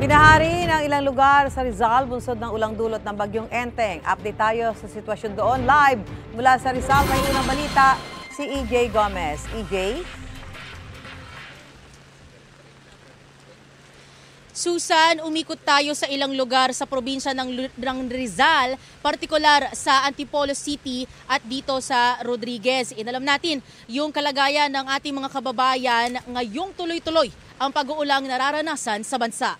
Binahari ng ilang lugar sa Rizal, bunsod ng ulang dulot ng bagyong Enteng. Update tayo sa sitwasyon doon live mula sa Rizal. May unang balita si EJ Gomez. EJ? Susan, umikot tayo sa ilang lugar sa probinsya ng Rizal, partikular sa Antipolo City at dito sa Rodriguez. Inalam natin yung kalagayan ng ating mga kababayan ngayong tuloy-tuloy ang pag-uulang nararanasan sa bansa.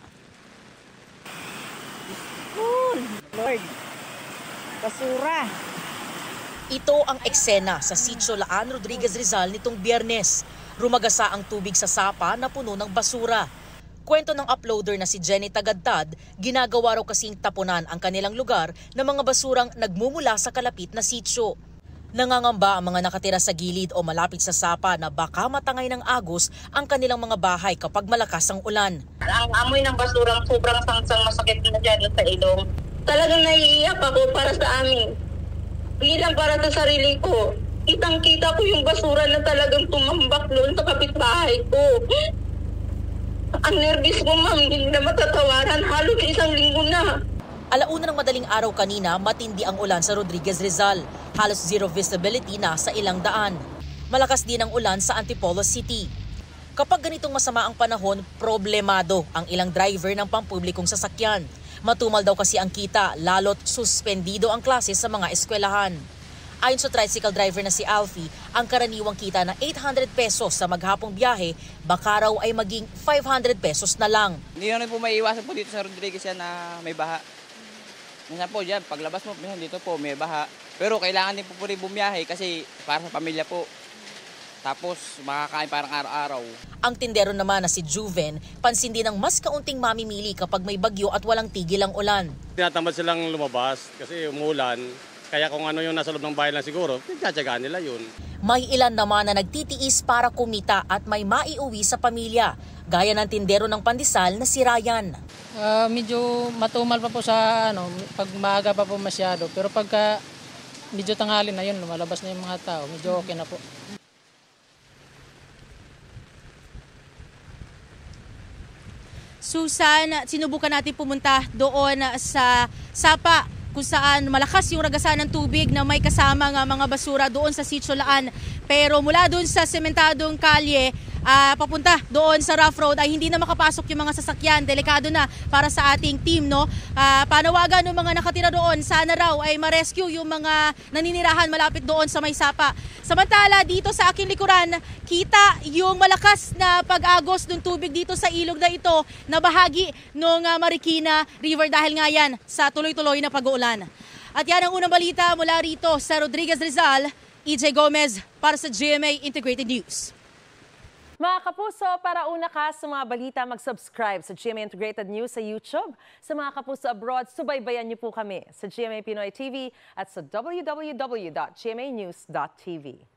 Lord, basura. Ito ang eksena sa Sitio Laan, Rodriguez, Rizal nitong Biyernes. Rumagasa ang tubig sa sapa na puno ng basura. Kwento ng uploader na si Jenny Tagadtad, ginagawa raw kasing tapunan ang kanilang lugar ng mga basurang nagmumula sa kalapit na sitio. Nangangamba ang mga nakatira sa gilid o malapit sa sapa na baka matangay ng agos ang kanilang mga bahay kapag malakas ang ulan. Ang amoy ng basurang sobrang sangsang masakit na dyan sa ilong. Talagang naiiyak ako para sa amin. Bilang para sa sarili ko. Kitang-kita ko yung basura na talagang tumambak doon sa kapitbahay ko. Ang nervous ko, ma'am, hindi na matatawaran. Halos isang linggo na. Alauna ng madaling araw kanina, matindi ang ulan sa Rodriguez, Rizal. Halos zero visibility na sa ilang daan. Malakas din ang ulan sa Antipolo City. Kapag ganitong masama ang panahon, problemado ang ilang driver ng pampublikong sasakyan. Matumal daw kasi ang kita, lalo't suspendido ang klase sa mga eskwelahan. Ayon sa tricycle driver na si Alfie, ang karaniwang kita na 800 pesos sa maghapong biyahe, baka raw ay maging 500 pesos na lang. Hindi na po may iwasan po dito sa Rodriguez yan na may baha. Minsan po dyan, paglabas mo, minsan dito po may baha. Pero kailangan din po rin bumiyahe kasi para sa pamilya po. Tapos makakain parang araw-araw. Ang tindero naman na si Juven, pansin din ng mas kaunting mamimili kapag may bagyo at walang tigil ang ulan. Tinatamad silang lumabas kasi umuulan. Kaya kung ano yung nasa loob ng bahay lang siguro, pinagtsatsagaan nila yun. May ilan naman na nagtitiis para kumita at may maiuwi sa pamilya. Gaya ng tindero ng pandesal na si Ryan. Medyo matumal pa po sa pag maaga pa po masyado. Pero pagka medyo tanghali na yun, lumalabas na yung mga tao, medyo okay na po. Susan, sinubukan natin pumunta doon sa Sapa kung saan malakas yung ragasan ng tubig na may kasama nga mga basura doon sa Sitio Laan. Pero mula doon sa sementadong kalye, papunta doon sa rough road ay hindi na makapasok yung mga sasakyan. Delikado na para sa ating team, no? Panawagan ng mga nakatira doon, sana raw ay ma-rescue yung mga naninirahan malapit doon sa may Sapa. Samantala, dito sa aking likuran, kita yung malakas na pag-agos ng tubig dito sa ilog na ito na bahagi ng Marikina River dahil nga yan sa tuloy-tuloy na pag-uulan. At yan ang unang balita mula rito sa Rodriguez, Rizal. EJ Gomez para sa GMA Integrated News. Mga kapuso, para una ka sa mga balita, mag-subscribe sa GMA Integrated News sa YouTube. Sa mga kapuso abroad, subaybayan niyo po kami sa GMA Pinoy TV at sa www.gmanews.tv.